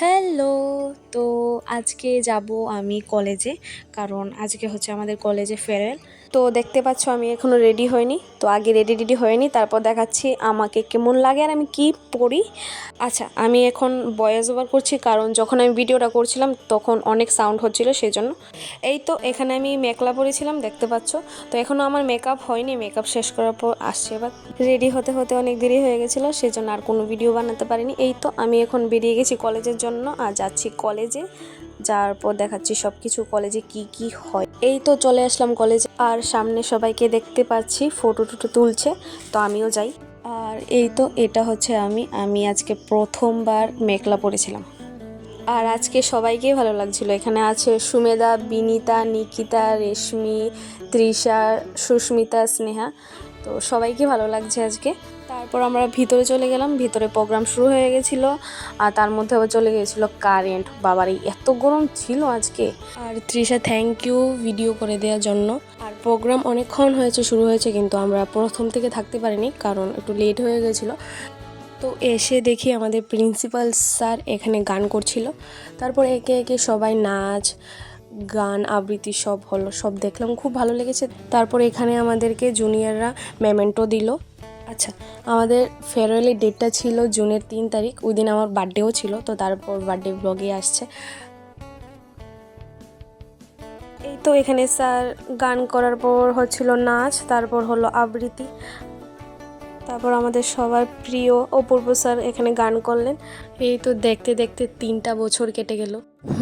Hello! তো আজকে যাব আমি কলেজে। কারণ আজকে হচ্ছে আমাদের কলেজে ফেয়ারওয়েল। তো দেখতে পাচ্ছ আমি এখনও রেডি হইনি। তো আগে রেডি হয়ে নিই, তারপর দেখাচ্ছি আমাকে কেমন লাগে আর আমি কি পড়ি। আচ্ছা, আমি এখন ভয়েস ওভার করছি কারণ যখন আমি ভিডিওটা করছিলাম তখন অনেক সাউন্ড হচ্ছিল সেজন্য। এই তো এখানে আমি মেকআপ পরেছিলাম, দেখতে পাচ্ছ। তো এখনও আমার মেকআপ হয়নি, মেকআপ শেষ করার পর আসছে। এবার রেডি হতে অনেক দেরি হয়ে গেছিলো, সেজন্য আর কোনো ভিডিও বানাতে পারিনি। এই তো আমি এখন বেরিয়ে গেছি কলেজের জন্য আর যাচ্ছি কলেজে। যাওয়ার পর দেখাচ্ছি সব কিছু কলেজে কি হয়। এই তো চলে আসলাম কলেজে আর সামনে সবাইকে দেখতে পাচ্ছি ফটো টুটো তুলছে, তো আমিও যাই। আর এই তো এটা হচ্ছে আমি আজকে প্রথমবার মেকলা পরেছিলাম। আর আজকে সবাইকেই ভালো লাগছিল। এখানে আছে সুমেদা, বিনিতা, নিকিতা, রেশমি, তৃষা, সুস্মিতা, স্নেহা। তো সবাইকে ভালো লাগছে আজকে। তারপর আমরা ভিতরে চলে গেলাম, ভিতরে প্রোগ্রাম শুরু হয়ে গেছিলো আর তার মধ্যে আবার চলে গেছিলো কারেন্ট। বাবারই এত গরম ছিল আজকে। আর তৃষা থ্যাংক ইউ ভিডিও করে দেওয়ার জন্য। আর প্রোগ্রাম অনেকক্ষণ হয়েছে শুরু হয়েছে, কিন্তু আমরা প্রথম থেকে থাকতে পারিনি কারণ একটু লেট হয়ে গেছিলো। তো এসে দেখি আমাদের প্রিন্সিপাল স্যার এখানে গান করছিল। তারপর একে একে সবাই নাচ গান আবৃত্তি সব হলো, সব দেখলাম, খুব ভালো লেগেছে। তারপর এখানে আমাদেরকে জুনিয়ররা মেমেন্টো দিল। আচ্ছা, আমাদের ফেয়ারওয়েলের ডেটটা ছিল জুনের 3 তারিখ। ওই দিন আমার বার্থডেও ছিল, তো তারপর বার্থডে ব্লগে আসছে। এই তো এখানে স্যার গান করার পর হচ্ছিল নাচ, তারপর হলো আবৃত্তি। তারপর আমাদের সবার প্রিয় অপূর্ব স্যার এখানে গান করলেন। এই তো দেখতে দেখতে 3টা বছর কেটে গেল।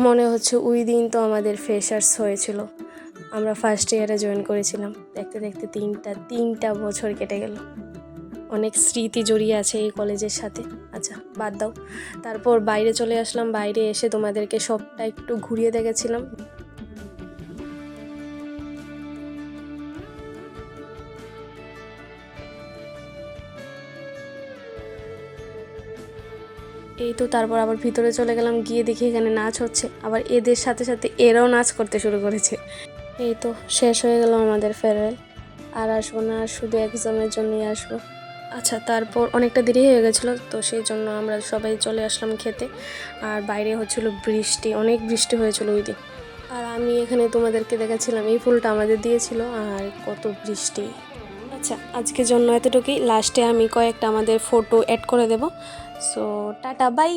মনে হচ্ছে ওই দিন তো আমাদের ফ্রেশার্স হয়েছিল, আমরা ফার্স্ট ইয়ারে জয়েন করেছিলাম। দেখতে দেখতে তিনটা বছর কেটে গেল। অনেক স্মৃতি জড়িয়ে আছে এই কলেজের সাথে। আচ্ছা বাদ দাও। তারপর বাইরে চলে আসলাম, বাইরে এসে তোমাদেরকে সবটা একটু ঘুরিয়ে দেখেছিলাম। এই তো তারপর আবার ভিতরে চলে গেলাম, গিয়ে দেখি এখানে নাচ হচ্ছে। আবার এদের সাথে সাথে এরাও নাচ করতে শুরু করেছে। এই তো শেষ হয়ে গেল আমাদের ফেয়ারওয়েল। আর আসবো না, শুধু এক্সামের জন্যই আসবো। আচ্ছা, তারপর অনেকটা দেরি হয়ে গেছিলো, তো সেই জন্য আমরা সবাই চলে আসলাম খেতে। আর বাইরে হচ্ছিল বৃষ্টি, অনেক বৃষ্টি হয়েছিল ওই দিন। আর আমি এখানে তোমাদেরকে দেখাচ্ছিলাম এই ফুলটা আমাদের দিয়েছিল, আর কত বৃষ্টি। আচ্ছা, আজকের জন্য এতটুকুই। লাস্টে আমি কয়েকটা আমাদের ফটো অ্যাড করে দেব। So tata, by.